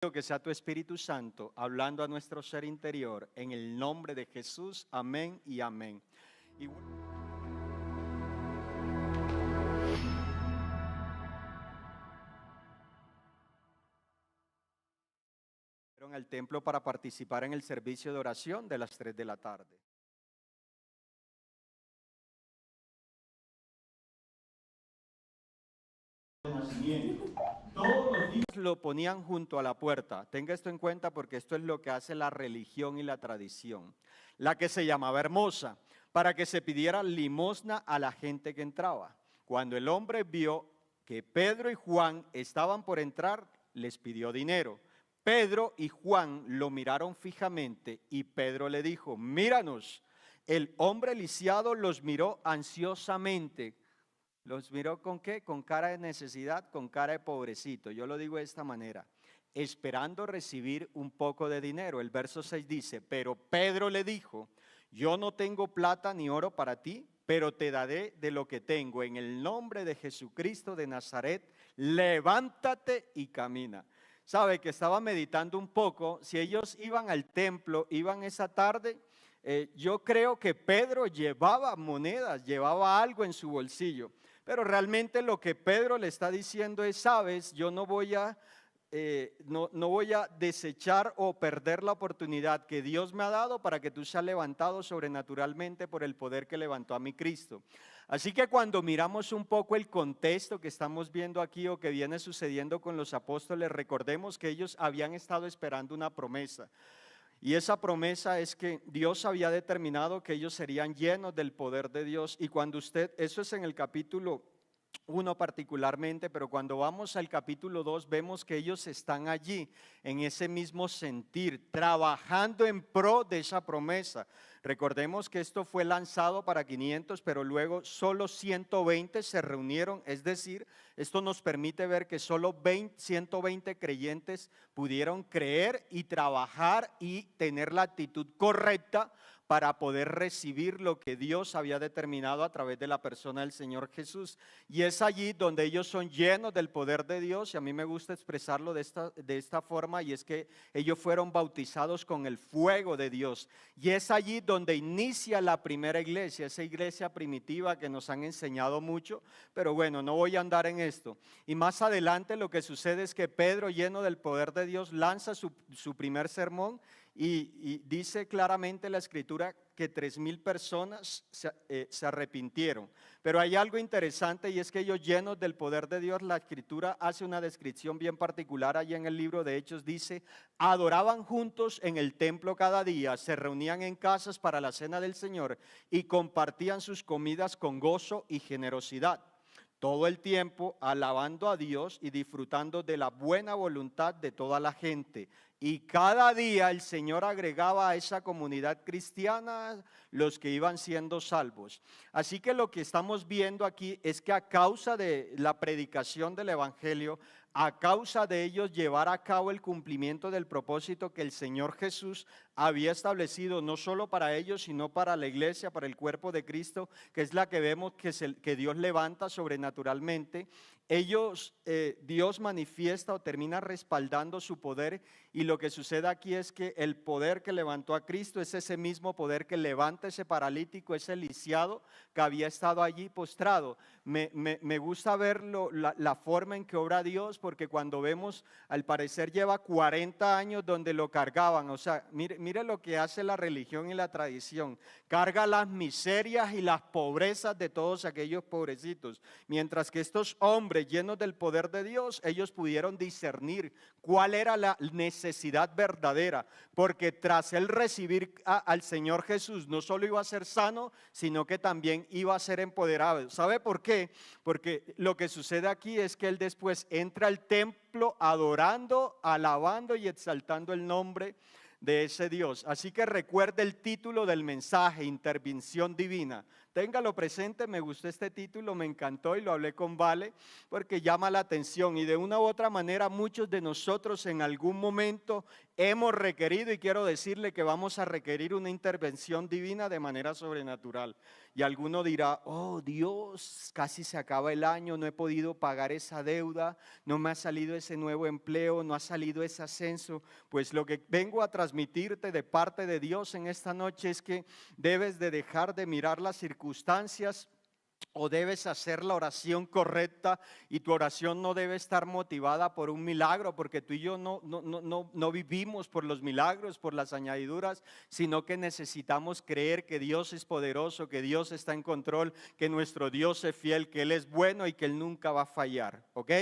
Que sea tu Espíritu Santo hablando a nuestro ser interior, en el nombre de Jesús, amén y amén. Fueron al templo para participar en el servicio de oración de las 3 de la tarde. Todos los días lo ponían junto a la puerta. Tenga esto en cuenta porque esto es lo que hace la religión y la tradición, la que se llamaba Hermosa, para que se pidiera limosna a la gente que entraba. Cuando el hombre vio que Pedro y Juan estaban por entrar, les pidió dinero. Pedro y Juan lo miraron fijamente y Pedro le dijo: míranos. El hombre lisiado los miró ansiosamente. ¿Los miró con qué? Con cara de necesidad, con cara de pobrecito. Yo lo digo de esta manera: esperando recibir un poco de dinero. El verso 6 dice: pero Pedro le dijo: yo no tengo plata ni oro para ti, pero te daré de lo que tengo. En el nombre de Jesucristo de Nazaret, levántate y camina. Sabe que estaba meditando un poco. Si ellos iban al templo, iban esa tarde, yo creo que Pedro llevaba monedas, llevaba algo en su bolsillo. Pero realmente lo que Pedro le está diciendo es: sabes, yo no voy a desechar o perder la oportunidad que Dios me ha dado para que tú seas levantado sobrenaturalmente por el poder que levantó a mi Cristo. Así que cuando miramos un poco el contexto que estamos viendo aquí o que viene sucediendo con los apóstoles, recordemos que ellos habían estado esperando una promesa. Y esa promesa es que Dios había determinado que ellos serían llenos del poder de Dios. Y cuando eso es en el capítulo 1 particularmente, pero cuando vamos al capítulo 2 vemos que ellos están allí en ese mismo sentir, trabajando en pro de esa promesa. Recordemos que esto fue lanzado para 500, pero luego solo 120 se reunieron, es decir, esto nos permite ver que solo 120 creyentes pudieron creer y trabajar y tener la actitud correcta para poder recibir lo que Dios había determinado a través de la persona del Señor Jesús. Y es allí donde ellos son llenos del poder de Dios, y a mí me gusta expresarlo de esta forma, y es que ellos fueron bautizados con el fuego de Dios. Y es allí donde inicia la primera iglesia, esa iglesia primitiva que nos han enseñado mucho, pero bueno, no voy a andar en esto. Y más adelante lo que sucede es que Pedro, lleno del poder de Dios, lanza su primer sermón. Y dice claramente la Escritura que 3,000 personas se arrepintieron. Pero hay algo interesante, y es que ellos, llenos del poder de Dios, la Escritura hace una descripción bien particular allí en el libro de Hechos. Dice: adoraban juntos en el templo cada día, se reunían en casas para la cena del Señor y compartían sus comidas con gozo y generosidad. Todo el tiempo alabando a Dios y disfrutando de la buena voluntad de toda la gente. Y cada día el Señor agregaba a esa comunidad cristiana los que iban siendo salvos. Así que lo que estamos viendo aquí es que a causa de la predicación del Evangelio, a causa de ellos llevar a cabo el cumplimiento del propósito que el Señor Jesús había establecido, no solo para ellos, sino para la iglesia, para el cuerpo de Cristo, que es la que vemos que Dios levanta sobrenaturalmente. Dios manifiesta o termina respaldando su poder, y lo que sucede aquí es que el poder que levantó a Cristo es ese mismo poder que levanta ese paralítico, ese lisiado que había estado allí postrado. Me gusta ver la forma en que obra Dios, porque cuando vemos, al parecer lleva 40 años donde lo cargaban. O sea, mire lo que hace la religión y la tradición: carga las miserias y las pobrezas de todos aquellos pobrecitos, mientras que estos hombres llenos del poder de Dios, ellos pudieron discernir cuál era la necesidad verdadera, porque tras él recibir al Señor Jesús, no solo iba a ser sano, sino que también iba a ser empoderado. ¿Sabe por qué? Porque lo que sucede aquí es que él después entra al templo adorando, alabando y exaltando el nombre de ese Dios. Así que recuerde el título del mensaje: intervención divina. Téngalo presente, me gustó este título, me encantó y lo hablé con Vale porque llama la atención y de una u otra manera muchos de nosotros en algún momento hemos requerido y quiero decirle que vamos a requerir una intervención divina de manera sobrenatural. Y alguno dirá, oh Dios, casi se acaba el año, no he podido pagar esa deuda, no me ha salido ese nuevo empleo, no ha salido ese ascenso. Pues lo que vengo a transmitirte de parte de Dios en esta noche es que debes de dejar de mirar las circunstancias o debes hacer la oración correcta y tu oración no debe estar motivada por un milagro, porque tú y yo no vivimos por los milagros, por las añadiduras, sino que necesitamos creer que Dios es poderoso, que Dios está en control, que nuestro Dios es fiel, que Él es bueno y que Él nunca va a fallar, ¿ok?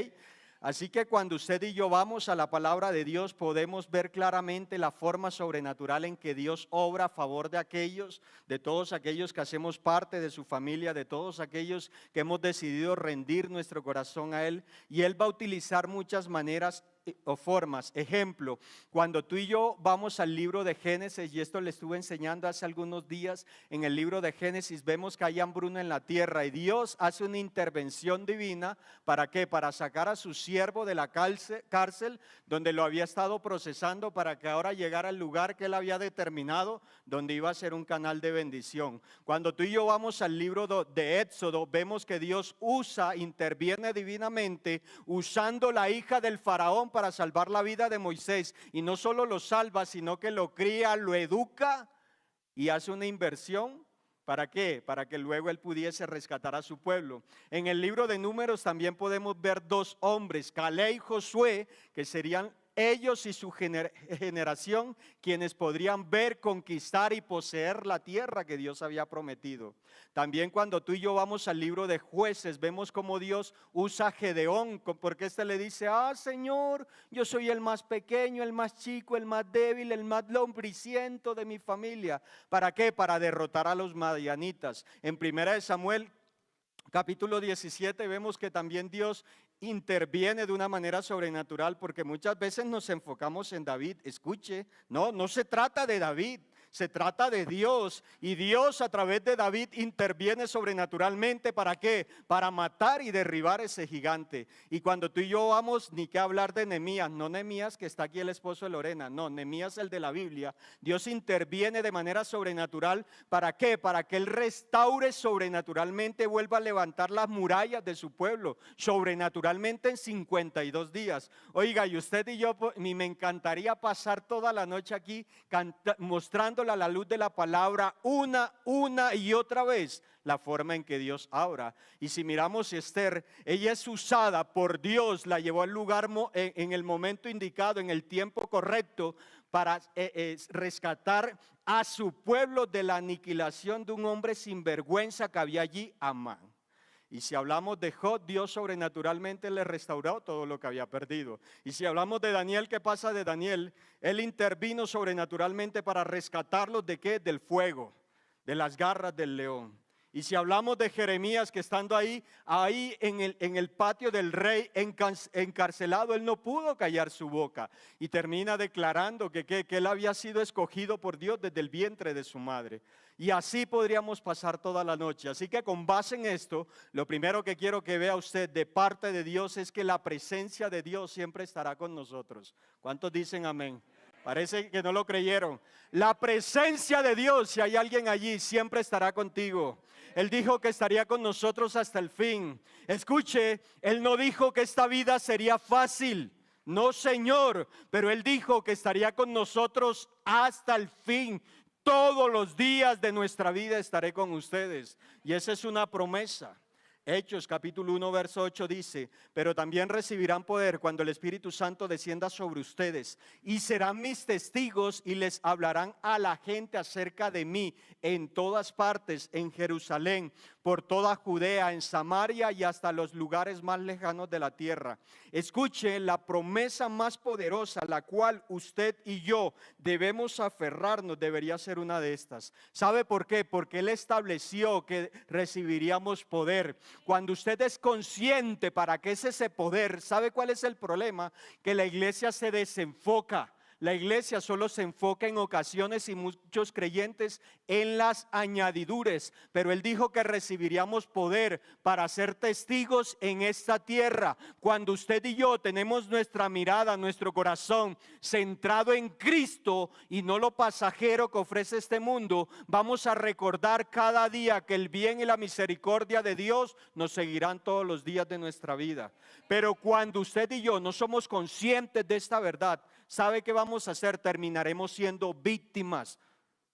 Así que cuando usted y yo vamos a la palabra de Dios podemos ver claramente la forma sobrenatural en que Dios obra a favor de aquellos, de todos aquellos que hacemos parte de su familia, de todos aquellos que hemos decidido rendir nuestro corazón a Él. Y Él va a utilizar muchas maneras o formas. Ejemplo, cuando tú y yo vamos al libro de Génesis, y esto le estuve enseñando hace algunos días, en el libro de Génesis vemos que hay hambruna en la tierra y Dios hace una intervención divina. ¿Para qué? Para sacar a su siervo de la cárcel donde lo había estado procesando, para que ahora llegara al lugar que Él había determinado, donde iba a ser un canal de bendición. Cuando tú y yo vamos al libro de Éxodo, vemos que Dios interviene divinamente usando la hija del faraón para salvar la vida de Moisés, y no solo lo salva, sino que lo cría, lo educa y hace una inversión. ¿Para qué? Para que luego él pudiese rescatar a su pueblo. En el libro de Números también podemos ver dos hombres, Caleb y Josué, que serían ellos y su generación quienes podrían ver, conquistar y poseer la tierra que Dios había prometido. También cuando tú y yo vamos al libro de Jueces, vemos cómo Dios usa a Gedeón, porque este le dice, Señor, yo soy el más pequeño, el más chico, el más débil, el más lombriciento de mi familia. ¿Para qué? Para derrotar a los madianitas. En 1 Samuel capítulo 17 vemos que también Dios interviene de una manera sobrenatural, porque muchas veces nos enfocamos en David. Escuche, no se trata de David, se trata de Dios, y Dios a través de David interviene sobrenaturalmente. ¿Para qué? Para matar y derribar ese gigante. Y cuando tú y yo vamos, ni que hablar de Nehemías, no Nehemías que está aquí el esposo de Lorena, no, Nehemías el de la Biblia. Dios interviene de manera sobrenatural. ¿Para qué? Para que Él restaure sobrenaturalmente, vuelva a levantar las murallas de su pueblo, sobrenaturalmente en 52 días. Oiga, y usted y yo, me encantaría pasar toda la noche aquí mostrando a la luz de la palabra una y otra vez la forma en que Dios obra. Y si miramos Esther, ella es usada por Dios, la llevó al lugar en el momento indicado, en el tiempo correcto, para rescatar a su pueblo de la aniquilación de un hombre sinvergüenza que había allí, Amán. Y si hablamos de Job, Dios sobrenaturalmente le restauró todo lo que había perdido. Y si hablamos de Daniel, ¿qué pasa de Daniel? Él intervino sobrenaturalmente para rescatarlos ¿de qué? Del fuego, de las garras del león. Y si hablamos de Jeremías, que estando ahí en el patio del rey encarcelado, él no pudo callar su boca y termina declarando que él había sido escogido por Dios desde el vientre de su madre. Y así podríamos pasar toda la noche. Así que con base en esto, lo primero que quiero que vea usted de parte de Dios es que la presencia de Dios siempre estará con nosotros. ¿Cuántos dicen amén? Parece que no lo creyeron. La presencia de Dios, si hay alguien allí, siempre estará contigo. Él dijo que estaría con nosotros hasta el fin. Escuche, Él no dijo que esta vida sería fácil. No, Señor, pero Él dijo que estaría con nosotros hasta el fin. Todos los días de nuestra vida estaré con ustedes. Y esa es una promesa. Hechos capítulo 1 verso 8 dice, pero también recibirán poder cuando el Espíritu Santo descienda sobre ustedes y serán mis testigos y les hablarán a la gente acerca de mí en todas partes, en Jerusalén, por toda Judea, en Samaria y hasta los lugares más lejanos de la tierra. Escuche, la promesa más poderosa, la cual usted y yo debemos aferrarnos, debería ser una de estas. ¿Sabe por qué? Porque Él estableció que recibiríamos poder. Cuando usted es consciente para qué es ese poder, ¿sabe cuál es el problema? Que la iglesia se desenfoca. La iglesia solo se enfoca en ocasiones y muchos creyentes en las añadiduras, pero Él dijo que recibiríamos poder para ser testigos en esta tierra. Cuando usted y yo tenemos nuestra mirada, nuestro corazón centrado en Cristo y no lo pasajero que ofrece este mundo, vamos a recordar cada día que el bien y la misericordia de Dios nos seguirán todos los días de nuestra vida. Pero cuando usted y yo no somos conscientes de esta verdad, ¿sabe qué vamos a hacer? Terminaremos siendo víctimas,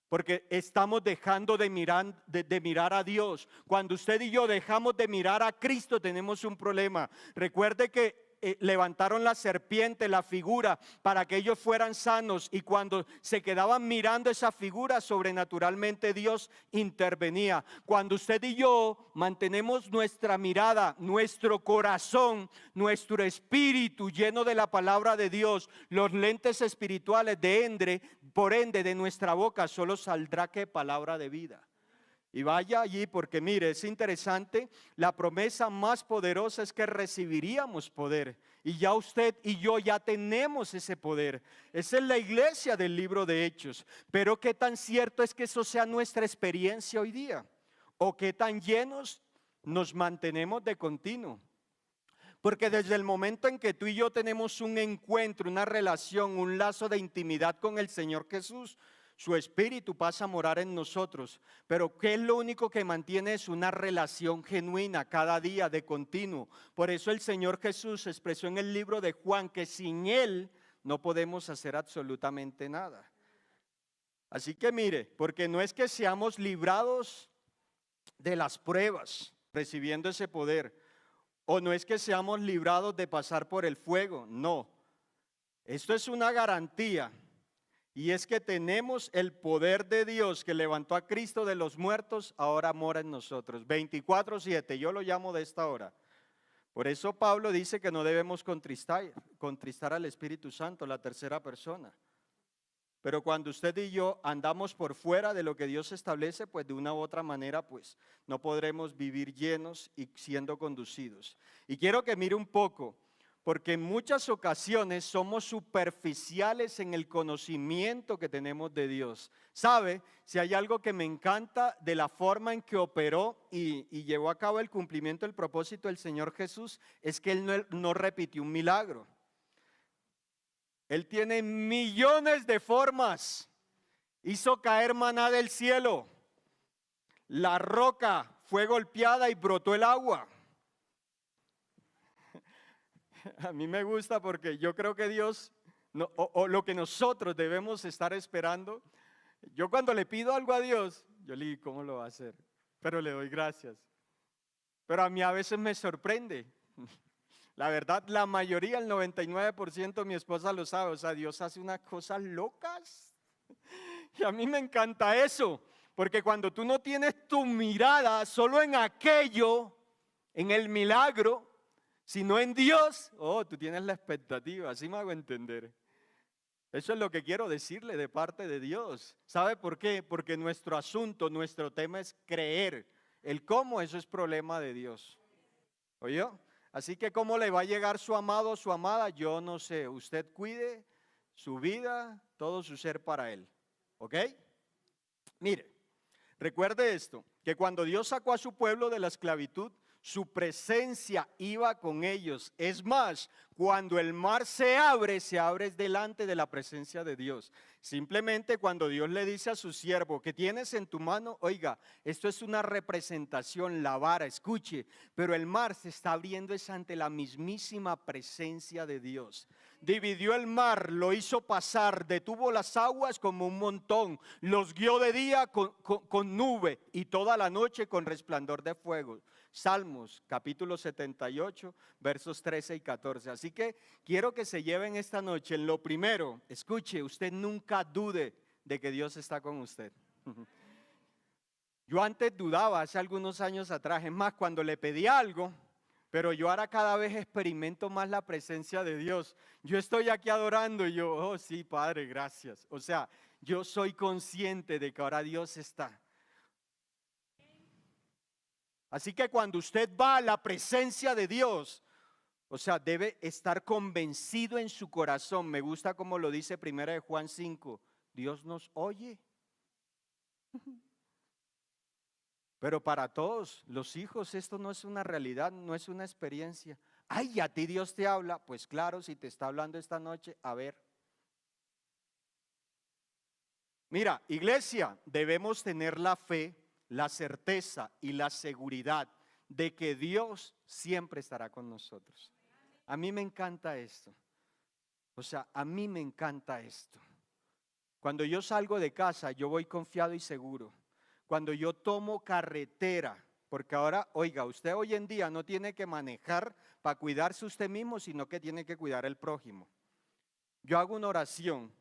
porque estamos dejando de mirar a Dios. Cuando usted y yo dejamos de mirar a Cristo, tenemos un problema. Recuerde que levantaron la serpiente, la figura, para que ellos fueran sanos, y cuando se quedaban mirando esa figura, sobrenaturalmente Dios intervenía. Cuando usted y yo mantenemos nuestra mirada, nuestro corazón, nuestro espíritu lleno de la palabra de Dios, los lentes espirituales por ende de nuestra boca solo saldrá que palabra de vida. Y vaya allí, porque mire, es interesante, la promesa más poderosa es que recibiríamos poder. Y ya usted y yo ya tenemos ese poder. Esa es la iglesia del libro de Hechos. Pero qué tan cierto es que eso sea nuestra experiencia hoy día. O qué tan llenos nos mantenemos de continuo. Porque desde el momento en que tú y yo tenemos un encuentro, una relación, un lazo de intimidad con el Señor Jesús, su espíritu pasa a morar en nosotros. Pero ¿qué es lo único que mantiene? Es una relación genuina cada día de continuo. Por eso el Señor Jesús expresó en el libro de Juan que sin Él no podemos hacer absolutamente nada. Así que mire, porque no es que seamos librados de las pruebas recibiendo ese poder, o no es que seamos librados de pasar por el fuego, no. Esto es una garantía. Y es que tenemos el poder de Dios que levantó a Cristo de los muertos, ahora mora en nosotros. 24/7, yo lo llamo de esta hora. Por eso Pablo dice que no debemos contristar al Espíritu Santo, la tercera persona. Pero cuando usted y yo andamos por fuera de lo que Dios establece, pues de una u otra manera, pues no podremos vivir llenos y siendo conducidos. Y quiero que mire un poco, porque en muchas ocasiones somos superficiales en el conocimiento que tenemos de Dios. ¿Sabe? Si hay algo que me encanta de la forma en que operó y llevó a cabo el cumplimiento del propósito del Señor Jesús, es que Él no repitió un milagro. Él tiene millones de formas. Hizo caer maná del cielo. La roca fue golpeada y brotó el agua. A mí me gusta porque yo creo que Dios, o lo que nosotros debemos estar esperando. Yo cuando le pido algo a Dios, yo le digo, ¿cómo lo va a hacer? Pero le doy gracias. Pero a mí a veces me sorprende. La verdad, la mayoría, el 99%, mi esposa lo sabe. O sea, Dios hace unas cosas locas. Y a mí me encanta eso. Porque cuando tú no tienes tu mirada solo en aquello, en el milagro, sino en Dios, tú tienes la expectativa. Así me hago entender. Eso es lo que quiero decirle de parte de Dios. ¿Sabe por qué? Porque nuestro asunto, nuestro tema es creer. El cómo, eso es problema de Dios. ¿Oyó? Así que cómo le va a llegar su amado o su amada, yo no sé. Usted cuide su vida, todo su ser para Él. ¿Ok? Mire, recuerde esto, que cuando Dios sacó a su pueblo de la esclavitud, su presencia iba con ellos. Es más, cuando el mar se abre delante de la presencia de Dios. Simplemente cuando Dios le dice a su siervo, ¿qué tienes en tu mano? Oiga, esto es una representación, la vara, escuche, pero el mar se está abriendo es ante la mismísima presencia de Dios. Dividió el mar, lo hizo pasar, detuvo las aguas como un montón, los guió de día con nube y toda la noche con resplandor de fuego. Salmos capítulo 78 versos 13 y 14. Así que quiero que se lleven esta noche en lo primero. Escuche, usted nunca dude de que Dios está con usted. Yo antes dudaba, hace algunos años atrás. Es más, cuando le pedí algo, pero yo ahora cada vez experimento más la presencia de Dios. Yo estoy aquí adorando y yo, oh sí, Padre, gracias. O sea, yo soy consciente de que ahora Dios está. Así que cuando usted va a la presencia de Dios, O sea, debe estar convencido en su corazón. Me gusta como lo dice 1 Juan 5. Dios nos oye. Pero para todos los hijos esto no es una realidad, no es una experiencia. Ay, ¿a ti Dios te habla? Pues claro, si te está hablando esta noche, a ver. Mira, iglesia, debemos tener la fe, la certeza y la seguridad de que Dios siempre estará con nosotros. A mí me encanta esto. O sea, a mí me encanta esto. Cuando yo salgo de casa, yo voy confiado y seguro. Cuando yo tomo carretera, porque ahora, oiga, usted hoy en día no tiene que manejar para cuidarse usted mismo, sino que tiene que cuidar al prójimo. Yo hago una oración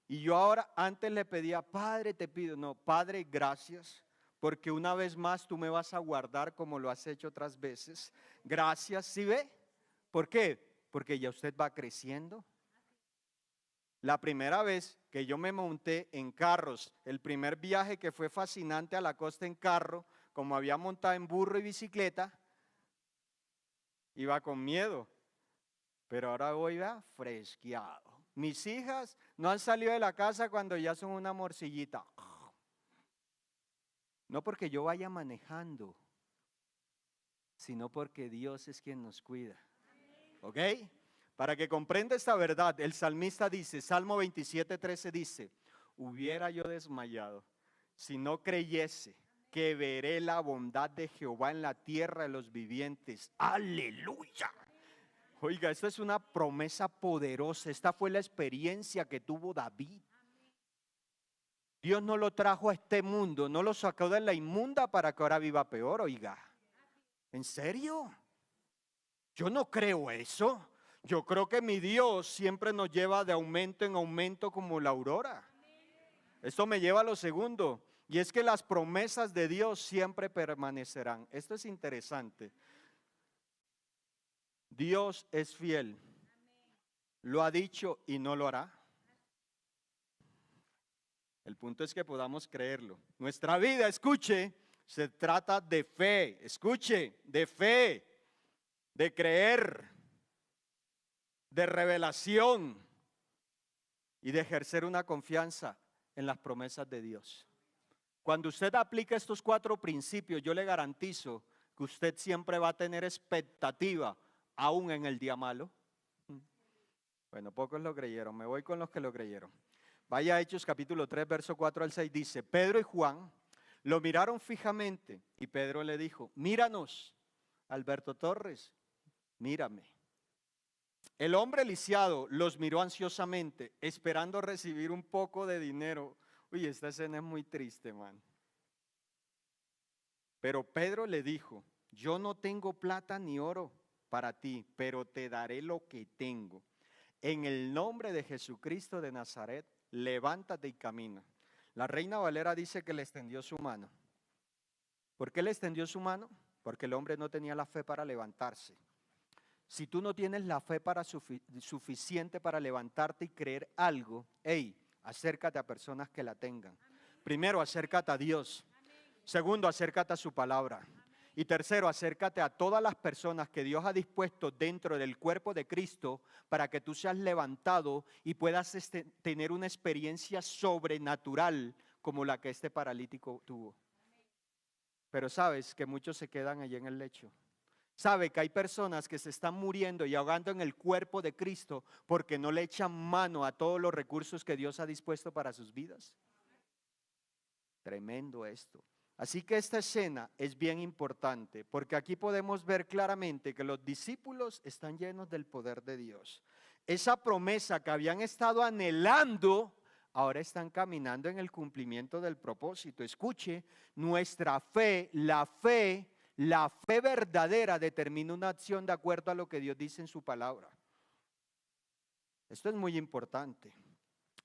y yo ahora antes le pedía, Padre, te pido, no, Padre, gracias, porque una vez más tú me vas a guardar como lo has hecho otras veces. Gracias, ¿sí ve? ¿Por qué? Porque ya usted va creciendo. La primera vez que yo me monté en carros, el primer viaje que fue fascinante a la costa en carro, como había montado en burro y bicicleta, iba con miedo, pero ahora voy fresqueado. Mis hijas no han salido de la casa cuando ya son una morcillita. No porque yo vaya manejando, sino porque Dios es quien nos cuida. ¿Ok? Para que comprenda esta verdad, el salmista dice, Salmo 27:13 dice, hubiera yo desmayado si no creyese que veré la bondad de Jehová en la tierra de los vivientes. ¡Aleluya! Oiga, esta es una promesa poderosa. Esta fue la experiencia que tuvo David. Dios no lo trajo a este mundo, no lo sacó de la inmunda para que ahora viva peor, oiga. ¿En serio? Yo no creo eso. Yo creo que mi Dios siempre nos lleva de aumento en aumento como la aurora. Esto me lleva a lo segundo, y es que las promesas de Dios siempre permanecerán. Esto es interesante. Dios es fiel. Lo ha dicho y no lo hará. El punto es que podamos creerlo. Nuestra vida, escuche, se trata de fe. Escuche, de fe, de creer, de revelación y de ejercer una confianza en las promesas de Dios. Cuando usted aplica estos 4 principios, yo le garantizo que usted siempre va a tener expectativa, aún en el día malo. Bueno, pocos lo creyeron, me voy con los que lo creyeron. Vaya a Hechos capítulo 3, verso 4 al 6, dice, Pedro y Juan lo miraron fijamente y Pedro le dijo, míranos, Alberto Torres, mírame. El hombre lisiado los miró ansiosamente, esperando recibir un poco de dinero. Uy, esta escena es muy triste, man. Pero Pedro le dijo, yo no tengo plata ni oro para ti, pero te daré lo que tengo. En el nombre de Jesucristo de Nazaret, levántate y camina. La Reina Valera dice que le extendió su mano. ¿Por qué le extendió su mano? Porque el hombre no tenía la fe para levantarse. Si tú no tienes la fe suficiente para levantarte y creer algo, acércate a personas que la tengan. Primero, acércate a Dios. Segundo, acércate a su palabra. Y tercero, acércate a todas las personas que Dios ha dispuesto dentro del cuerpo de Cristo para que tú seas levantado y puedas tener una experiencia sobrenatural como la que este paralítico tuvo. Pero sabes que muchos se quedan allí en el lecho. Sabe que hay personas que se están muriendo y ahogando en el cuerpo de Cristo porque no le echan mano a todos los recursos que Dios ha dispuesto para sus vidas. Tremendo esto. Así que esta escena es bien importante porque aquí podemos ver claramente que los discípulos están llenos del poder de Dios. Esa promesa que habían estado anhelando, ahora están caminando en el cumplimiento del propósito. Escuche, nuestra fe, la fe verdadera determina una acción de acuerdo a lo que Dios dice en su palabra. Esto es muy importante.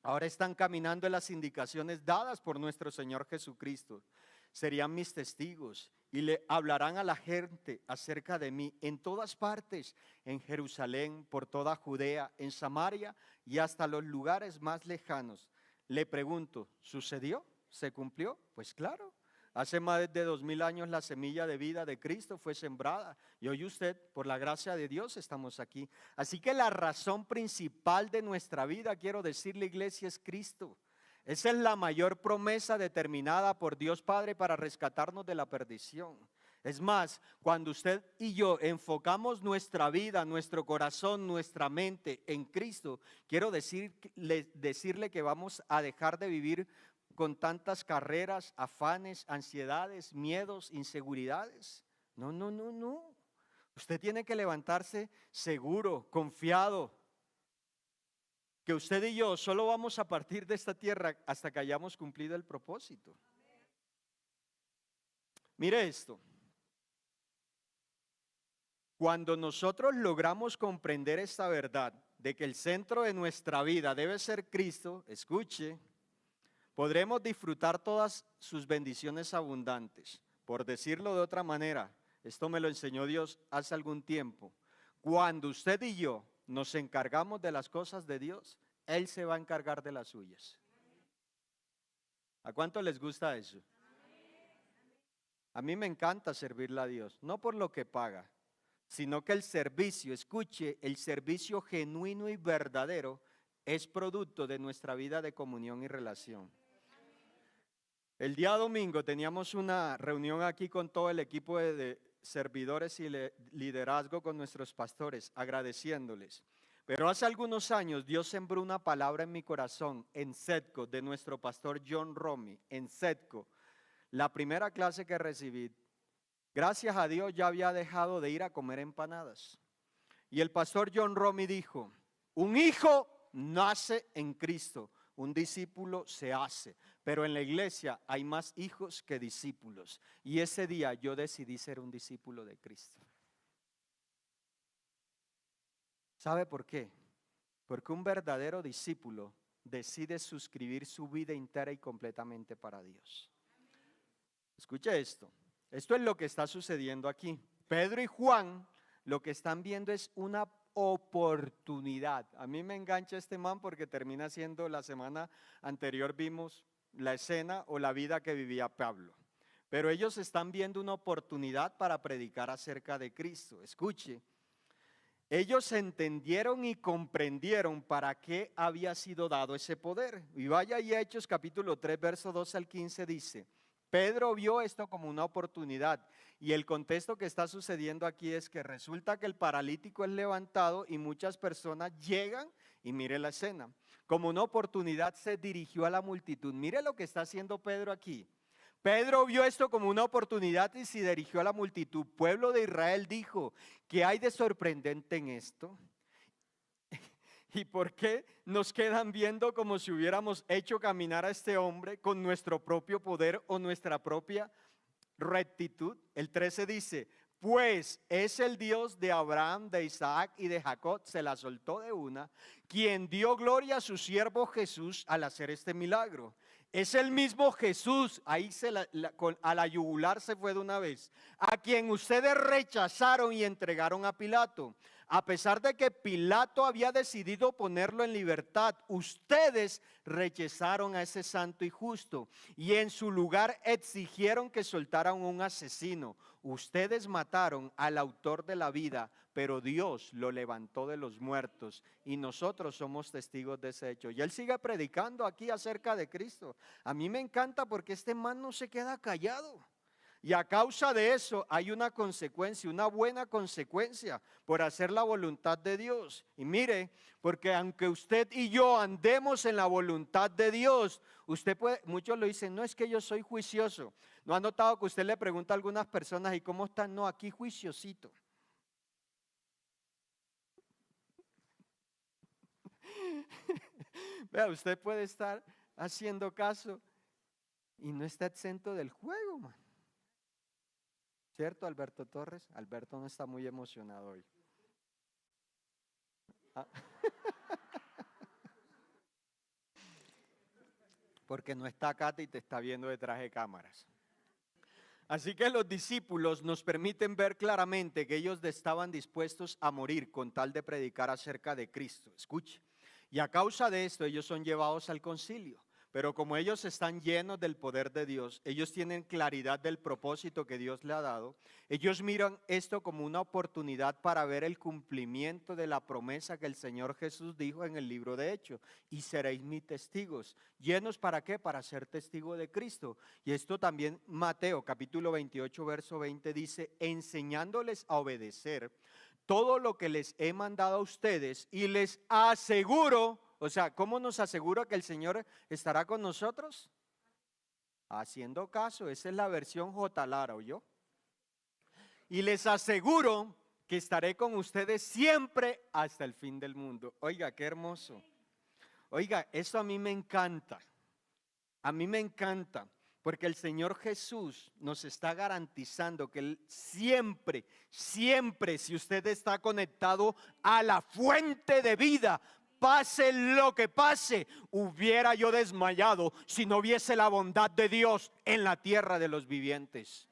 Ahora están caminando en las indicaciones dadas por nuestro Señor Jesucristo. Serían mis testigos y le hablarán a la gente acerca de mí en todas partes, en Jerusalén, por toda Judea, en Samaria y hasta los lugares más lejanos. Le pregunto, ¿sucedió? ¿Se cumplió? Pues claro. Hace más de 2000 años la semilla de vida de Cristo fue sembrada y hoy usted, por la gracia de Dios, estamos aquí. Así que la razón principal de nuestra vida, quiero decirle, iglesia, es Cristo. Esa es la mayor promesa determinada por Dios Padre para rescatarnos de la perdición. Es más, cuando usted y yo enfocamos nuestra vida, nuestro corazón, nuestra mente en Cristo, quiero decirle que vamos a dejar de vivir con tantas carreras, afanes, ansiedades, miedos, inseguridades. No, no, no, no. Usted tiene que levantarse seguro, confiado, que usted y yo solo vamos a partir de esta tierra hasta que hayamos cumplido el propósito. Mire esto. Cuando nosotros logramos comprender esta verdad de que el centro de nuestra vida debe ser Cristo, escuche, podremos disfrutar todas sus bendiciones abundantes. Por decirlo de otra manera, esto me lo enseñó Dios hace algún tiempo. Cuando usted y yo nos encargamos de las cosas de Dios, Él se va a encargar de las suyas. ¿A cuánto les gusta eso? A mí me encanta servirle a Dios, no por lo que paga, sino que el servicio, escuche, el servicio genuino y verdadero es producto de nuestra vida de comunión y relación. El día domingo teníamos una reunión aquí con todo el equipo de servidores y liderazgo con nuestros pastores, agradeciéndoles. Pero hace algunos años Dios sembró una palabra en mi corazón, en Setco, de nuestro pastor John Romy, en Setco. La primera clase que recibí, gracias a Dios ya había dejado de ir a comer empanadas. Y el pastor John Romy dijo, un hijo nace en Cristo, un discípulo se hace, pero en la iglesia hay más hijos que discípulos. Y ese día yo decidí ser un discípulo de Cristo. ¿Sabe por qué? Porque un verdadero discípulo decide suscribir su vida entera y completamente para Dios. Escuche esto. Esto es lo que está sucediendo aquí. Pedro y Juan lo que están viendo es una oportunidad. A mí me engancha este man porque termina siendo, la semana anterior vimos la escena o la vida que vivía Pablo. Pero ellos están viendo una oportunidad para predicar acerca de Cristo. Escuche. Ellos entendieron y comprendieron para qué había sido dado ese poder. Y vaya ahí a Hechos capítulo 3, verso 12 al 15 dice, Pedro vio esto como una oportunidad y el contexto que está sucediendo aquí es que resulta que el paralítico es levantado y muchas personas llegan y mire la escena. Como una oportunidad se dirigió a la multitud. Mire lo que está haciendo Pedro aquí. Pedro vio esto como una oportunidad y se dirigió a la multitud. Pueblo de Israel dijo, ¿qué hay de sorprendente en esto? ¿Y por qué nos quedan viendo como si hubiéramos hecho caminar a este hombre con nuestro propio poder o nuestra propia rectitud? El 13 dice, pues es el Dios de Abraham, de Isaac y de Jacob, se la soltó de una, quien dio gloria a su siervo Jesús al hacer este milagro. Es el mismo Jesús, ahí a la yugular se fue de una vez, a quien ustedes rechazaron y entregaron a Pilato. A pesar de que Pilato había decidido ponerlo en libertad, ustedes rechazaron a ese santo y justo y en su lugar exigieron que soltaran un asesino. Ustedes mataron al autor de la vida, pero Dios lo levantó de los muertos y nosotros somos testigos de ese hecho. Y él sigue predicando aquí acerca de Cristo. A mí me encanta porque este man no se queda callado. Y a causa de eso hay una consecuencia, una buena consecuencia por hacer la voluntad de Dios. Y mire, porque aunque usted y yo andemos en la voluntad de Dios, usted puede, muchos lo dicen, no es que yo soy juicioso. ¿No ha notado que usted le pregunta a algunas personas, ¿y cómo están? No, aquí juiciosito. Vea, usted puede estar haciendo caso y no está exento del juego, man. ¿Cierto, Alberto Torres? Alberto no está muy emocionado hoy. Ah. Porque no está Katy y te está viendo detrás de cámaras. Así que los discípulos nos permiten ver claramente que ellos estaban dispuestos a morir con tal de predicar acerca de Cristo. Escuche. Y a causa de esto ellos son llevados al concilio. Pero como ellos están llenos del poder de Dios, ellos tienen claridad del propósito que Dios le ha dado, ellos miran esto como una oportunidad para ver el cumplimiento de la promesa que el Señor Jesús dijo en el libro de Hechos: y seréis mis testigos. ¿Llenos para qué? Para ser testigo de Cristo. Y esto también Mateo capítulo 28 verso 20 dice: enseñándoles a obedecer todo lo que les he mandado a ustedes, y les aseguro. O sea, ¿cómo nos asegura que el Señor estará con nosotros? Haciendo caso. Esa es la versión J. Lara, ¿oyó? Y les aseguro que estaré con ustedes siempre hasta el fin del mundo. Oiga, qué hermoso. Oiga, eso a mí me encanta. A mí me encanta. Porque el Señor Jesús nos está garantizando que Él siempre, siempre, si usted está conectado a la fuente de vida, pase lo que pase, hubiera yo desmayado si no hubiese la bondad de Dios en la tierra de los vivientes.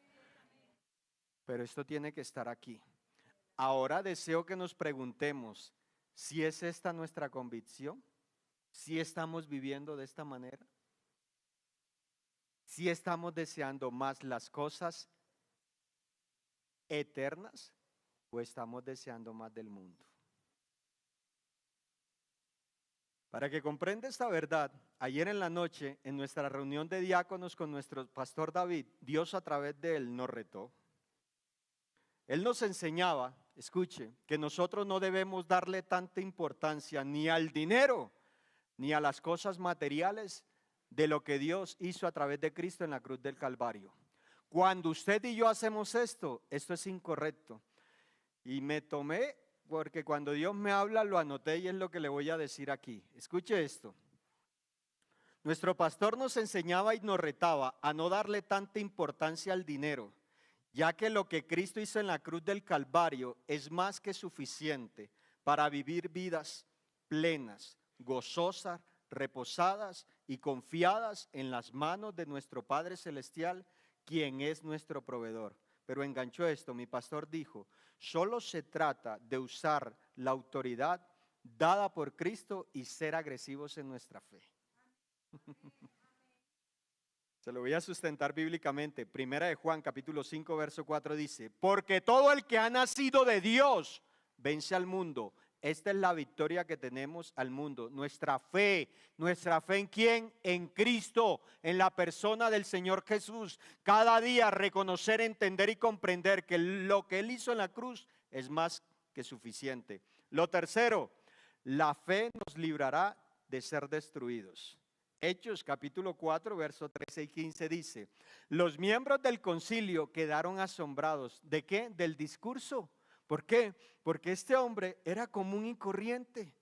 Pero esto tiene que estar aquí. Ahora deseo que nos preguntemos si es esta nuestra convicción, si estamos viviendo de esta manera, si estamos deseando más las cosas eternas o estamos deseando más del mundo. Para que comprenda esta verdad, ayer en la noche, en nuestra reunión de diáconos con nuestro pastor David, Dios a través de él nos retó. Él nos enseñaba, escuche, que nosotros no debemos darle tanta importancia ni al dinero, ni a las cosas materiales de lo que Dios hizo a través de Cristo en la cruz del Calvario. Cuando usted y yo hacemos esto es incorrecto. Y me tomé, porque cuando Dios me habla lo anoté y es lo que le voy a decir aquí. Escuche esto. Nuestro pastor nos enseñaba y nos retaba a no darle tanta importancia al dinero, ya que lo que Cristo hizo en la cruz del Calvario es más que suficiente para vivir vidas plenas, gozosas, reposadas y confiadas en las manos de nuestro Padre Celestial, quien es nuestro proveedor. Pero enganchó esto, mi pastor dijo: solo se trata de usar la autoridad dada por Cristo y ser agresivos en nuestra fe. Se lo voy a sustentar bíblicamente. Primera de Juan capítulo 5 verso 4 dice: porque todo el que ha nacido de Dios vence al mundo. Esta es la victoria que tenemos al mundo, nuestra fe. ¿Nuestra fe en quién? En Cristo, en la persona del Señor Jesús. Cada día reconocer, entender y comprender que lo que Él hizo en la cruz es más que suficiente. Lo tercero, la fe nos librará de ser destruidos. Hechos capítulo 4 verso 13 y 15 dice: los miembros del concilio quedaron asombrados. ¿De qué? Del discurso. ¿Por qué? Porque este hombre era común y corriente,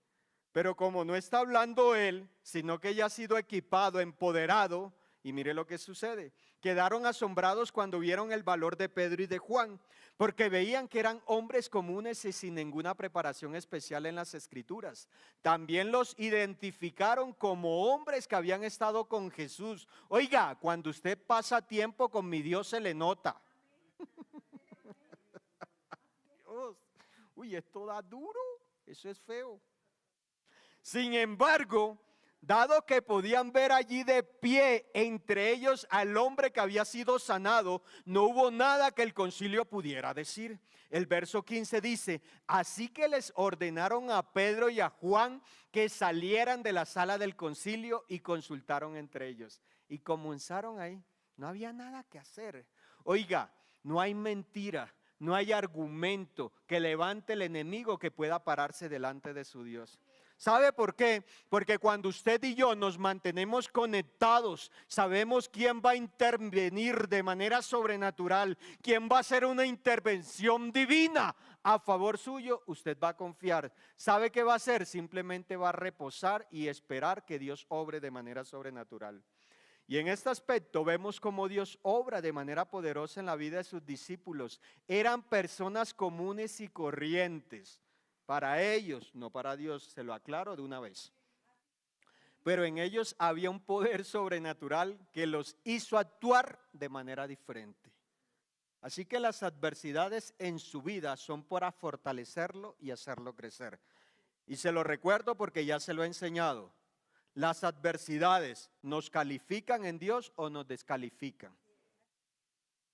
pero como no está hablando él, sino que ya ha sido equipado, empoderado, y mire lo que sucede. Quedaron asombrados cuando vieron el valor de Pedro y de Juan, porque veían que eran hombres comunes y sin ninguna preparación especial en las Escrituras. También los identificaron como hombres que habían estado con Jesús. Oiga, cuando usted pasa tiempo con mi Dios se le nota. Dios, uy, esto da duro, eso es feo. Sin embargo, dado que podían ver allí de pie entre ellos al hombre que había sido sanado, no hubo nada que el concilio pudiera decir. El verso 15 dice: así que les ordenaron a Pedro y a Juan que salieran de la sala del concilio y consultaron entre ellos. Y comenzaron ahí, no había nada que hacer. Oiga, no hay mentira, no hay argumento que levante el enemigo que pueda pararse delante de su Dios. ¿Sabe por qué? Porque cuando usted y yo nos mantenemos conectados, sabemos quién va a intervenir de manera sobrenatural, quién va a hacer una intervención divina a favor suyo. Usted va a confiar. ¿Sabe qué va a hacer? Simplemente va a reposar y esperar que Dios obre de manera sobrenatural. Y en este aspecto vemos cómo Dios obra de manera poderosa en la vida de sus discípulos. Eran personas comunes y corrientes. Para ellos, no para Dios, se lo aclaro de una vez. Pero en ellos había un poder sobrenatural que los hizo actuar de manera diferente. Así que las adversidades en su vida son para fortalecerlo y hacerlo crecer. Y se lo recuerdo porque ya se lo he enseñado. Las adversidades, ¿nos califican en Dios o nos descalifican?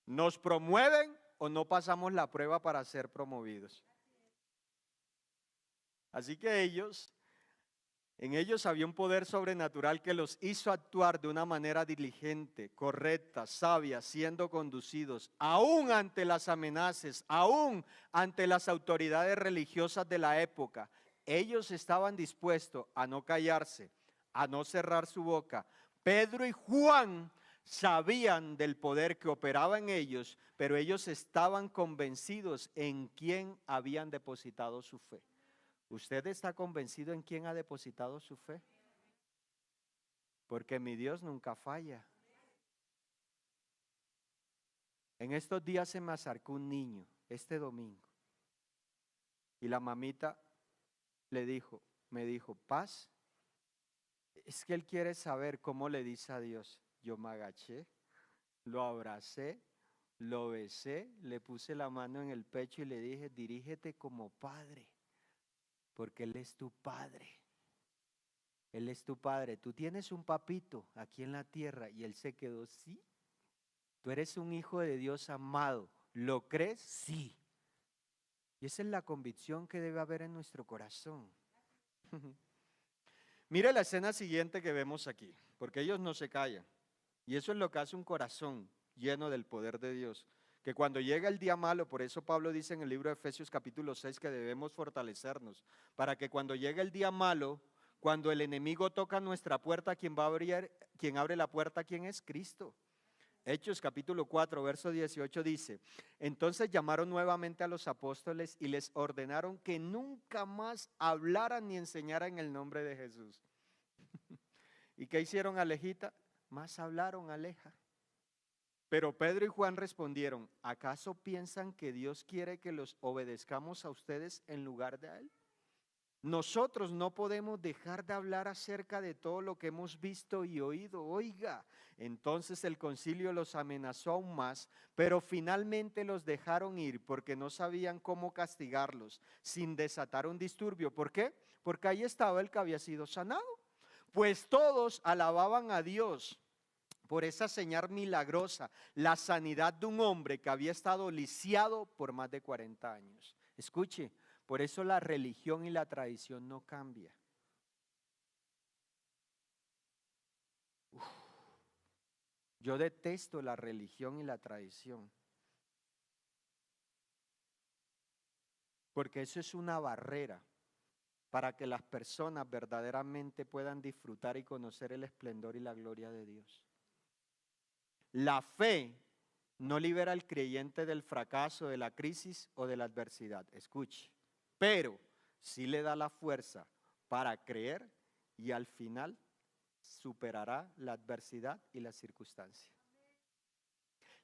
¿Nos promueven o no pasamos la prueba para ser promovidos? Así que en ellos había un poder sobrenatural que los hizo actuar de una manera diligente, correcta, sabia, siendo conducidos, aún ante las amenazas, aún ante las autoridades religiosas de la época. Ellos estaban dispuestos a no callarse, a no cerrar su boca. Pedro y Juan sabían del poder que operaba en ellos, pero ellos estaban convencidos en quién habían depositado su fe. ¿Usted está convencido en quién ha depositado su fe? Porque mi Dios nunca falla. En estos días se me acercó un niño, este domingo, y la mamita me dijo, Paz, es que él quiere saber cómo le dice a Dios. Yo me agaché, lo abracé, lo besé, le puse la mano en el pecho y le dije, dirígete como padre, porque Él es tu padre. Él es tu padre. Tú tienes un papito aquí en la tierra. Y él se quedó, sí. Tú eres un hijo de Dios amado. ¿Lo crees? Sí. Y esa es la convicción que debe haber en nuestro corazón. Mire la escena siguiente que vemos aquí, porque ellos no se callan. Y eso es lo que hace un corazón lleno del poder de Dios. Que cuando llega el día malo, por eso Pablo dice en el libro de Efesios capítulo 6 que debemos fortalecernos, para que cuando llegue el día malo, cuando el enemigo toca nuestra puerta, quien abre la puerta, ¿quién es? Cristo. Hechos capítulo 4, verso 18 dice, entonces llamaron nuevamente a los apóstoles y les ordenaron que nunca más hablaran ni enseñaran el nombre de Jesús. ¿Y qué hicieron, Alejita? Más hablaron, Aleja. Pero Pedro y Juan respondieron, ¿acaso piensan que Dios quiere que los obedezcamos a ustedes en lugar de a Él? Nosotros no podemos dejar de hablar acerca de todo lo que hemos visto y oído. Oiga, entonces el concilio los amenazó aún más, pero finalmente los dejaron ir porque no sabían cómo castigarlos sin desatar un disturbio. ¿Por qué? Porque ahí estaba el que había sido sanado. Pues todos alababan a Dios por esa señal milagrosa, la sanidad de un hombre que había estado lisiado por más de 40 años. Escuche, por eso la religión y la tradición no cambia. Yo detesto la religión y la tradición, porque eso es una barrera para que las personas verdaderamente puedan disfrutar y conocer el esplendor y la gloria de Dios. La fe no libera al creyente del fracaso, de la crisis o de la adversidad. Escuche, pero sí le da la fuerza para creer y al final superará la adversidad y la circunstancia.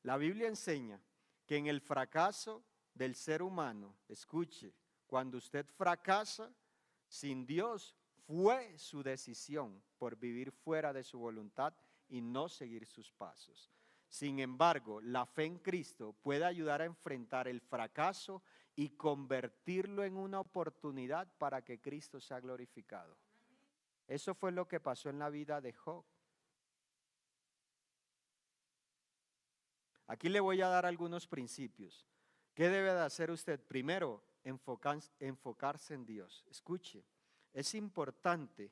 La Biblia enseña que en el fracaso del ser humano, escuche, cuando usted fracasa, sin Dios fue su decisión por vivir fuera de su voluntad y no seguir sus pasos. Sin embargo, la fe en Cristo puede ayudar a enfrentar el fracaso y convertirlo en una oportunidad para que Cristo sea glorificado. Eso fue lo que pasó en la vida de Job. Aquí le voy a dar algunos principios. ¿Qué debe de hacer usted? Primero, enfocarse en Dios. Escuche, es importante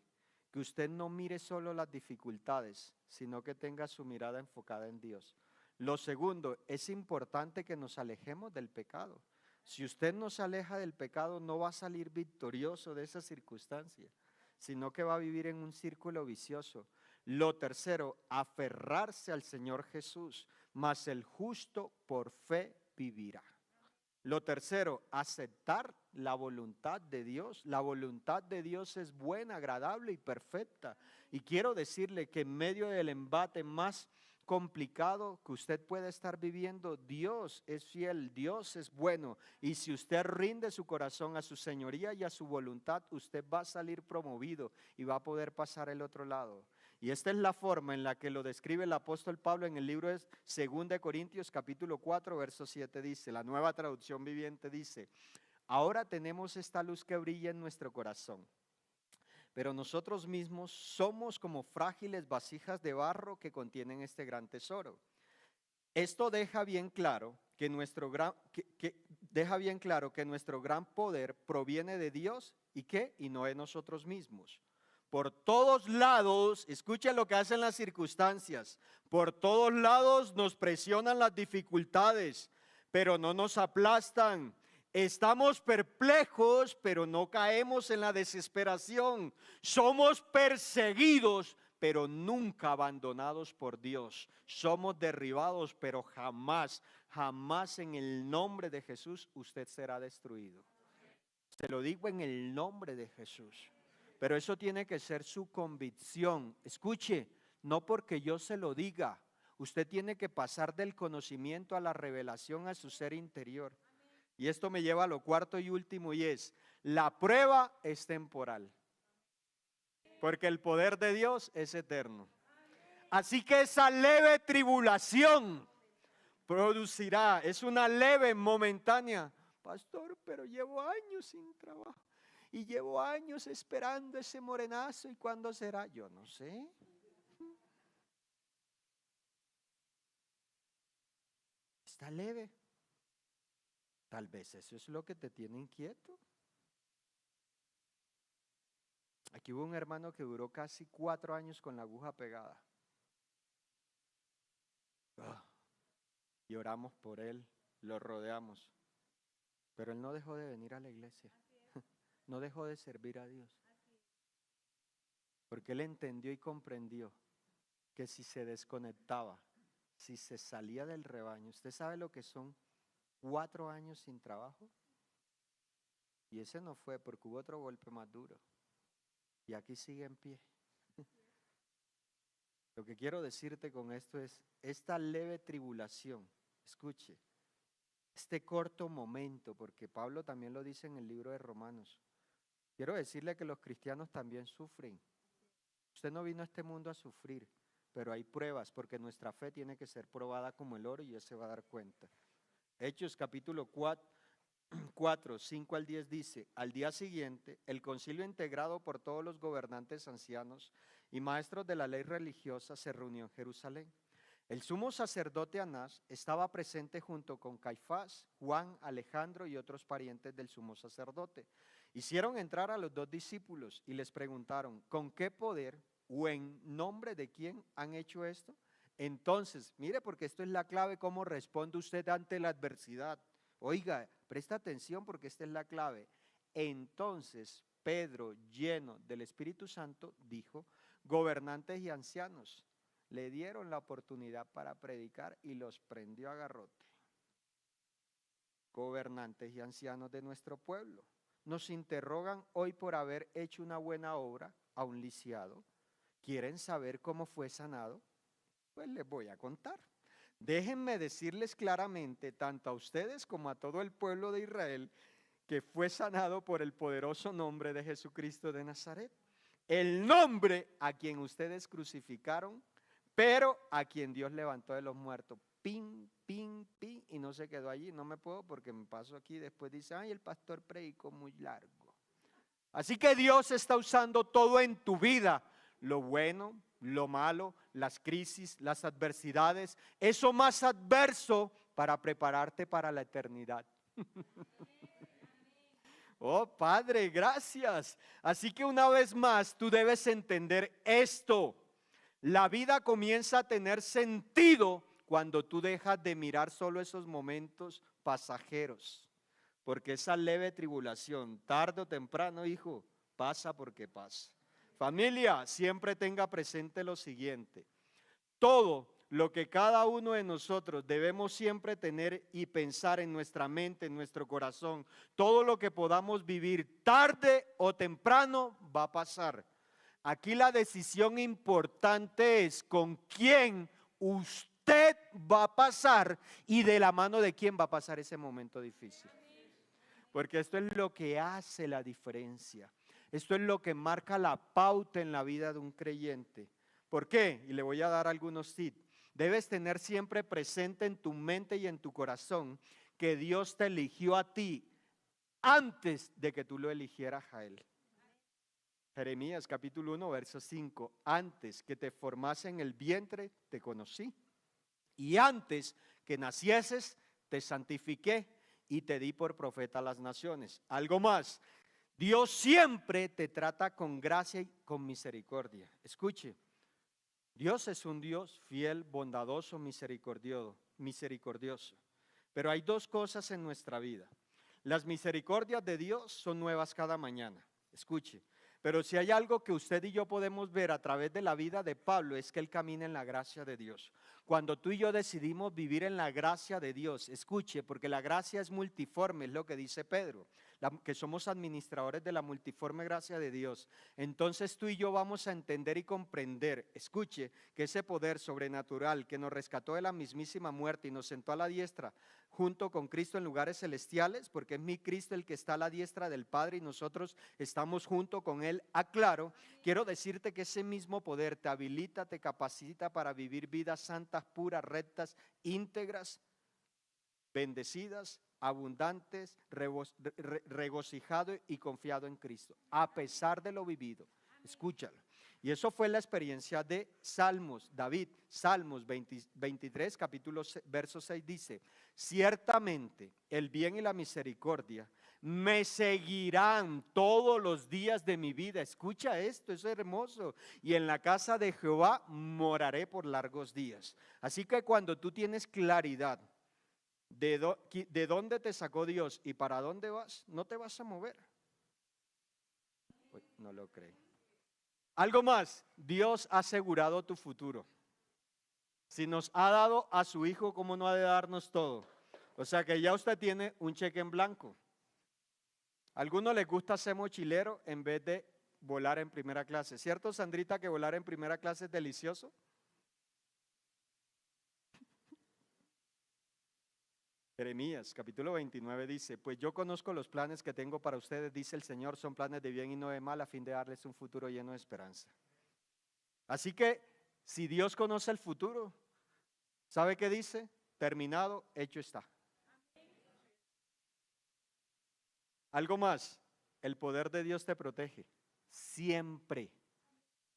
que usted no mire solo las dificultades, sino que tenga su mirada enfocada en Dios. Lo segundo, es importante que nos alejemos del pecado. Si usted no se aleja del pecado, no va a salir victorioso de esa circunstancia, sino que va a vivir en un círculo vicioso. Lo tercero, aferrarse al Señor Jesús, mas el justo por fe vivirá. Lo tercero, aceptar la voluntad de Dios. La voluntad de Dios es buena, agradable y perfecta. Y quiero decirle que en medio del embate más complicado que usted puede estar viviendo, Dios es fiel, Dios es bueno. Y si usted rinde su corazón a su señoría y a su voluntad, usted va a salir promovido y va a poder pasar el otro lado. Y esta es la forma en la que lo describe el apóstol Pablo en el libro de 2 de Corintios capítulo 4, verso 7 dice, la Nueva Traducción Viviente dice, ahora tenemos esta luz que brilla en nuestro corazón, pero nosotros mismos somos como frágiles vasijas de barro que contienen este gran tesoro. Esto deja bien claro que nuestro gran poder proviene de Dios y no de nosotros mismos. Por todos lados, escuchen lo que hacen las circunstancias, por todos lados nos presionan las dificultades, pero no nos aplastan. Estamos perplejos, pero no caemos en la desesperación. Somos perseguidos, pero nunca abandonados por Dios. Somos derribados, pero jamás, jamás en el nombre de Jesús usted será destruido. Se lo digo en el nombre de Jesús. Pero eso tiene que ser su convicción. Escuche, no porque yo se lo diga. Usted tiene que pasar del conocimiento a la revelación a su ser interior. Y esto me lleva a lo cuarto y último, y es: la prueba es temporal, porque el poder de Dios es eterno. Así que esa leve tribulación producirá, es una leve momentánea. Pastor, pero llevo años sin trabajo y llevo años esperando ese morenazo, ¿y cuándo será? Yo no sé. Está leve. Tal vez eso es lo que te tiene inquieto. Aquí hubo un hermano que duró casi 4 años con la aguja pegada. Y oramos por él, lo rodeamos. Pero él no dejó de venir a la iglesia. No dejó de servir a Dios. Porque él entendió y comprendió que si se desconectaba, si se salía del rebaño, ¿usted sabe lo que son 4 años sin trabajo? Y ese no fue, porque hubo otro golpe más duro. Y aquí sigue en pie. Lo que quiero decirte con esto es: esta leve tribulación, escuche, este corto momento, porque Pablo también lo dice en el libro de Romanos. Quiero decirle que los cristianos también sufren. Usted no vino a este mundo a sufrir, pero hay pruebas, porque nuestra fe tiene que ser probada como el oro, y él se va a dar cuenta. Hechos capítulo 4, 5 al 10 dice: al día siguiente, el concilio integrado por todos los gobernantes ancianos y maestros de la ley religiosa se reunió en Jerusalén. El sumo sacerdote Anás estaba presente junto con Caifás, Juan, Alejandro y otros parientes del sumo sacerdote. Hicieron entrar a los 2 discípulos y les preguntaron: ¿con qué poder o en nombre de quién han hecho esto? Entonces, mire, porque esto es la clave, cómo responde usted ante la adversidad. Oiga, presta atención, porque esta es la clave. Entonces Pedro, lleno del Espíritu Santo, dijo: gobernantes y ancianos, le dieron la oportunidad para predicar y los prendió a garrote. Gobernantes y ancianos de nuestro pueblo, nos interrogan hoy por haber hecho una buena obra a un lisiado. ¿Quieren saber cómo fue sanado? Pues les voy a contar. Déjenme decirles claramente, tanto a ustedes como a todo el pueblo de Israel, que fue sanado por el poderoso nombre de Jesucristo de Nazaret. El nombre a quien ustedes crucificaron, pero a quien Dios levantó de los muertos. Pin, pin, pin, y no se quedó allí. No me puedo, porque me paso aquí, después dice: ay, el pastor predicó muy largo. Así que Dios está usando todo en tu vida, lo bueno, lo malo, las crisis, las adversidades, eso más adverso, para prepararte para la eternidad. Oh, Padre, gracias. Así que una vez más, tú debes entender esto. La vida comienza a tener sentido cuando tú dejas de mirar solo esos momentos pasajeros. Porque esa leve tribulación, tarde o temprano, hijo, pasa porque pasa. Familia, siempre tenga presente lo siguiente: todo lo que cada uno de nosotros debemos siempre tener y pensar en nuestra mente, en nuestro corazón, todo lo que podamos vivir tarde o temprano va a pasar. Aquí la decisión importante es con quién usted va a pasar y de la mano de quién va a pasar ese momento difícil. Porque esto es lo que hace la diferencia. Esto es lo que marca la pauta en la vida de un creyente. ¿Por qué? Y le voy a dar algunos tips. Debes tener siempre presente en tu mente y en tu corazón que Dios te eligió a ti antes de que tú lo eligieras a Él. Jeremías capítulo 1, verso 5. Antes que te formase en el vientre, te conocí. Y antes que nacieses, te santifiqué y te di por profeta a las naciones. Algo más. Dios siempre te trata con gracia y con misericordia. Escuche, Dios es un Dios fiel, bondadoso, misericordioso. Pero hay dos cosas en nuestra vida. Las misericordias de Dios son nuevas cada mañana. Escuche, pero si hay algo que usted y yo podemos ver a través de la vida de Pablo es que él camina en la gracia de Dios. Cuando tú y yo decidimos vivir en la gracia de Dios, escuche, porque la gracia es multiforme, es lo que dice Pedro, que somos administradores de la multiforme gracia de Dios. Entonces tú y yo vamos a entender y comprender, escuche, que ese poder sobrenatural que nos rescató de la mismísima muerte y nos sentó a la diestra junto con Cristo en lugares celestiales, porque es mi Cristo el que está a la diestra del Padre y nosotros estamos junto con Él. Aclaro, quiero decirte que ese mismo poder te habilita, te capacita para vivir vidas santas, puras, rectas, íntegras, bendecidas, abundantes, regocijado y confiado en Cristo, a pesar de lo vivido. Escúchalo. Y eso fue la experiencia de Salmos, David. Salmos 23, verso 6 dice: ciertamente el bien y la misericordia me seguirán todos los días de mi vida. Escucha esto, eso es hermoso. Y en la casa de Jehová moraré por largos días. Así que cuando tú tienes claridad de dónde te sacó Dios y para dónde vas, no te vas a mover. Uy, no lo creo. Algo más, Dios ha asegurado tu futuro. Si nos ha dado a su Hijo, ¿cómo no ha de darnos todo? O sea que ya usted tiene un cheque en blanco. A algunos les gusta ser mochilero en vez de volar en primera clase. ¿Cierto, Sandrita, que volar en primera clase es delicioso? Jeremías capítulo 29 dice: pues yo conozco los planes que tengo para ustedes, dice el Señor, son planes de bien y no de mal, a fin de darles un futuro lleno de esperanza. Así que si Dios conoce el futuro, ¿sabe qué dice? Terminado, hecho está. Algo más, el poder de Dios te protege siempre.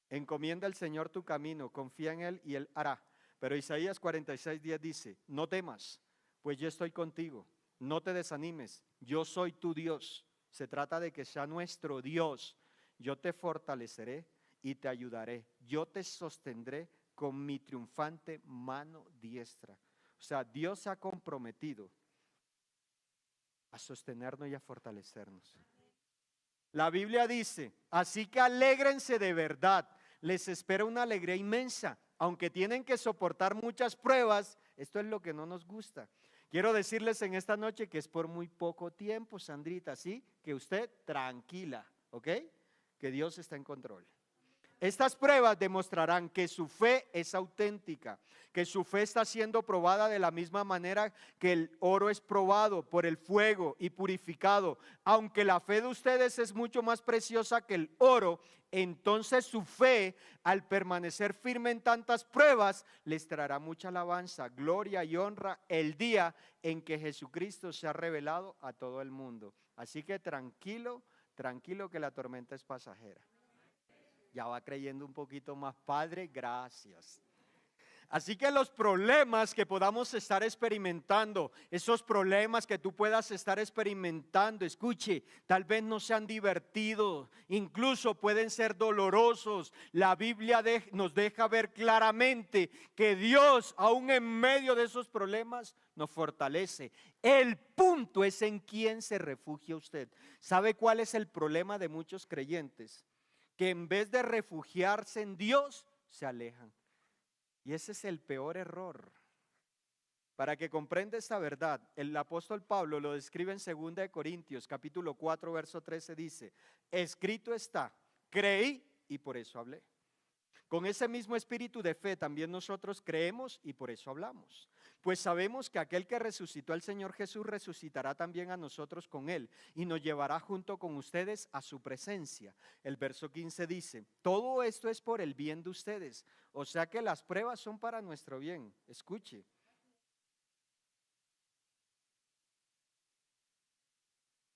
Encomienda al Señor tu camino, confía en Él y Él hará. Pero Isaías 46:10 dice: no temas, pues yo estoy contigo, no te desanimes, yo soy tu Dios. Se trata de que sea nuestro Dios. Yo te fortaleceré y te ayudaré, yo te sostendré con mi triunfante mano diestra. O sea, Dios se ha comprometido a sostenernos y a fortalecernos. La Biblia dice: así que alégrense de verdad, les espera una alegría inmensa, aunque tienen que soportar muchas pruebas. Esto es lo que no nos gusta. Quiero decirles en esta noche que es por muy poco tiempo, Sandrita, así que usted tranquila, ¿ok? Que Dios está en control. Estas pruebas demostrarán que su fe es auténtica, que su fe está siendo probada de la misma manera que el oro es probado por el fuego y purificado. Aunque la fe de ustedes es mucho más preciosa que el oro, entonces su fe, al permanecer firme en tantas pruebas, les traerá mucha alabanza, gloria y honra el día en que Jesucristo se ha revelado a todo el mundo. Así que tranquilo, tranquilo, que la tormenta es pasajera. Ya va creyendo un poquito más, Padre, gracias. Así que los problemas que podamos estar experimentando, esos problemas que tú puedas estar experimentando, escuche, tal vez no sean divertidos, incluso pueden ser dolorosos. La Biblia nos deja ver claramente que Dios, aún en medio de esos problemas, nos fortalece. El punto es en quién se refugia usted. ¿Sabe cuál es el problema de muchos creyentes? Que en vez de refugiarse en Dios, se alejan. Y ese es el peor error. Para que comprenda esta verdad, el apóstol Pablo lo describe en 2 Corintios capítulo 4, verso 13, dice: escrito está, creí y por eso hablé. Con ese mismo espíritu de fe también nosotros creemos y por eso hablamos. Pues sabemos que aquel que resucitó al Señor Jesús resucitará también a nosotros con Él y nos llevará junto con ustedes a su presencia. El verso 15 dice: todo esto es por el bien de ustedes. O sea que las pruebas son para nuestro bien. Escuche.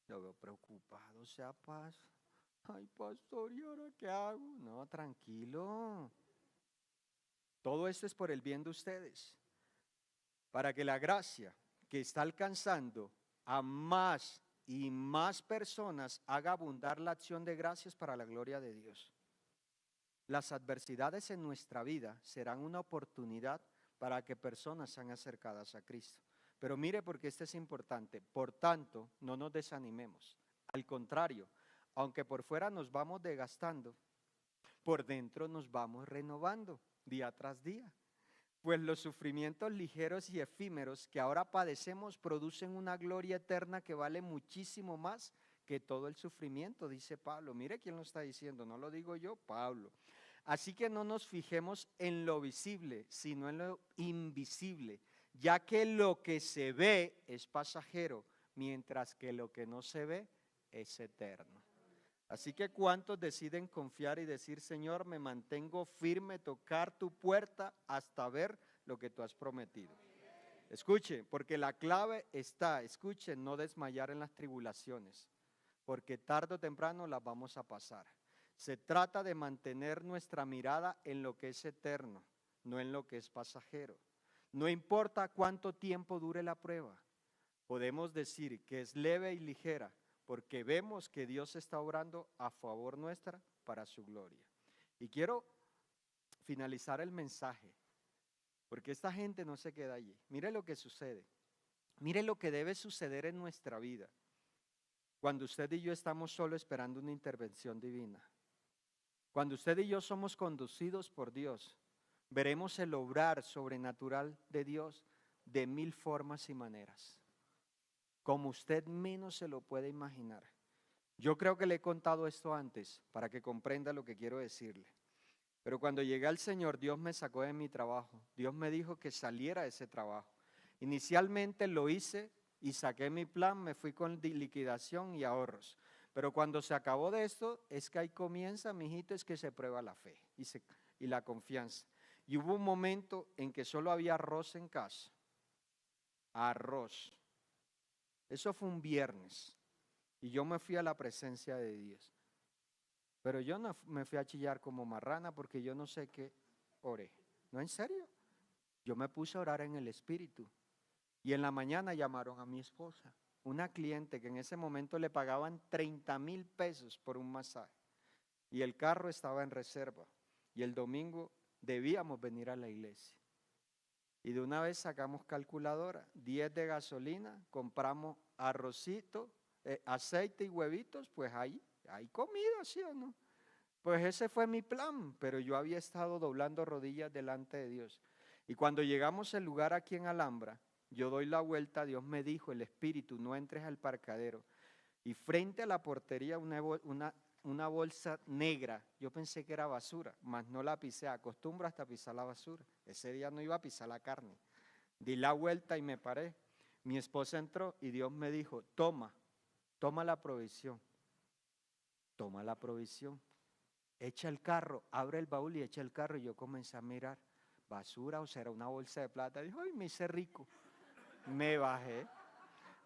Lo veo preocupado, sea paz. Ay, pastor, ¿y ahora qué hago? No, tranquilo. Todo esto es por el bien de ustedes, para que la gracia que está alcanzando a más y más personas haga abundar la acción de gracias para la gloria de Dios. Las adversidades en nuestra vida serán una oportunidad para que personas sean acercadas a Cristo. Pero mire, porque esto es importante. Por tanto, no nos desanimemos. Al contrario, aunque por fuera nos vamos desgastando, por dentro nos vamos renovando día tras día. Pues los sufrimientos ligeros y efímeros que ahora padecemos producen una gloria eterna que vale muchísimo más que todo el sufrimiento, dice Pablo. Mire quién lo está diciendo, no lo digo yo, Pablo. Así que no nos fijemos en lo visible, sino en lo invisible, ya que lo que se ve es pasajero, mientras que lo que no se ve es eterno. Así que ¿cuántos deciden confiar y decir, Señor, me mantengo firme, tocar tu puerta hasta ver lo que tú has prometido? Escuche, porque la clave está, escuche, no desmayar en las tribulaciones, porque tarde o temprano las vamos a pasar. Se trata de mantener nuestra mirada en lo que es eterno, no en lo que es pasajero. No importa cuánto tiempo dure la prueba, podemos decir que es leve y ligera, porque vemos que Dios está obrando a favor nuestra para su gloria. Y quiero finalizar el mensaje, porque esta gente no se queda allí. Mire lo que sucede. Mire lo que debe suceder en nuestra vida cuando usted y yo estamos solo esperando una intervención divina. Cuando usted y yo somos conducidos por Dios, veremos el obrar sobrenatural de Dios de 1000 formas y maneras, como usted menos se lo puede imaginar. Yo creo que le he contado esto antes para que comprenda lo que quiero decirle. Pero cuando llegué al Señor, Dios me sacó de mi trabajo. Dios me dijo que saliera de ese trabajo. Inicialmente lo hice y saqué mi plan, me fui con liquidación y ahorros. Pero cuando se acabó de esto, es que ahí comienza, mijito, es que se prueba la fe y la confianza. Y hubo un momento en que solo había arroz en casa. Arroz. Eso fue un viernes. Y yo me fui a la presencia de Dios. Pero yo no me fui a chillar como marrana porque yo no sé qué oré. No, en serio. Yo me puse a orar en el Espíritu. Y en la mañana llamaron a mi esposa, una cliente que en ese momento le pagaban 30,000 pesos por un masaje. Y el carro estaba en reserva. Y el domingo debíamos venir a la iglesia. Y de una vez sacamos calculadora, 10 de gasolina, compramos arrocito, aceite y huevitos, pues hay comida, ¿sí o no? Pues ese fue mi plan, pero yo había estado doblando rodillas delante de Dios. Y cuando llegamos al lugar aquí en Alhambra, yo doy la vuelta, Dios me dijo, el Espíritu, no entres al parqueadero. Y frente a la portería una bolsa negra, yo pensé que era basura, mas no la pisé, acostumbro hasta pisar la basura. Ese día no iba a pisar la carne. Di la vuelta y me paré. Mi esposa entró y Dios me dijo, toma la provisión, toma la provisión. Echa el carro, abre el baúl y echa el carro. Y yo comencé a mirar, basura o será una bolsa de plata. Dijo, ay, me hice rico. Me bajé,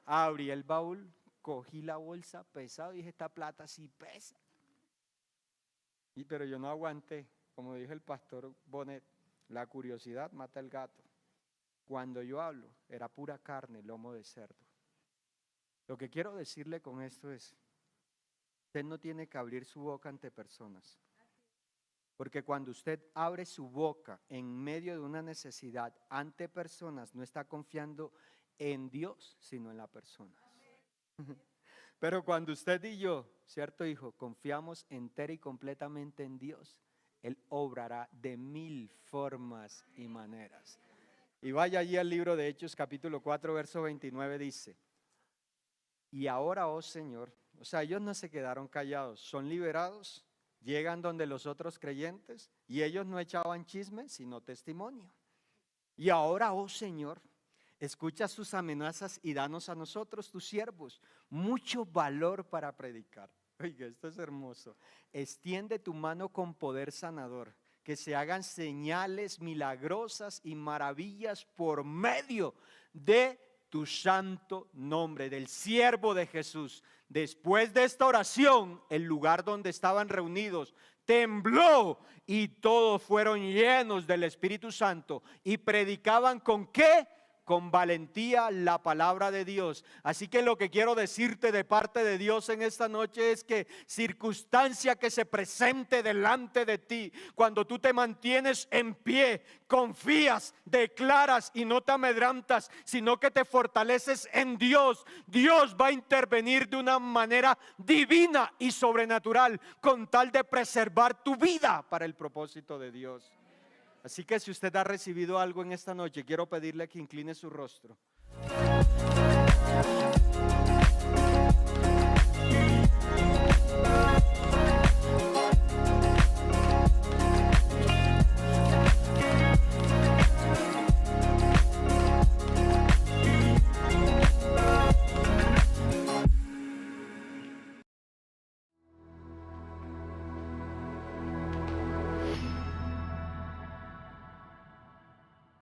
abrí el baúl, cogí la bolsa pesado y dije, esta plata sí pesa. Pero yo no aguanté, como dijo el pastor Bonet, la curiosidad mata al gato. Cuando yo hablo, era pura carne, lomo de cerdo. Lo que quiero decirle con esto es, usted no tiene que abrir su boca ante personas. Porque cuando usted abre su boca en medio de una necesidad ante personas, no está confiando en Dios, sino en la persona. Pero cuando usted y yo, ¿cierto, hijo? Confiamos entera y completamente en Dios, Él obrará de 1000 formas y maneras. Y vaya allí al libro de Hechos, capítulo 4, verso 29, dice, y ahora, oh Señor, o sea, ellos no se quedaron callados, son liberados, llegan donde los otros creyentes y ellos no echaban chisme, sino testimonio. Y ahora, oh Señor, escucha sus amenazas y danos a nosotros, tus siervos, mucho valor para predicar. Oiga, esto es hermoso. Extiende tu mano con poder sanador, que se hagan señales milagrosas y maravillas por medio de tu santo nombre, del siervo de Jesús. Después de esta oración, el lugar donde estaban reunidos tembló y todos fueron llenos del Espíritu Santo y predicaban ¿con qué? Con valentía la palabra de Dios. Así que lo que quiero decirte de parte de Dios en esta noche es que circunstancia que se presente delante de ti, cuando tú te mantienes en pie, confías, declaras y no te amedrantas, sino que te fortaleces en Dios, Dios va a intervenir de una manera divina y sobrenatural con tal de preservar tu vida para el propósito de Dios. Así que si usted ha recibido algo en esta noche, quiero pedirle que incline su rostro.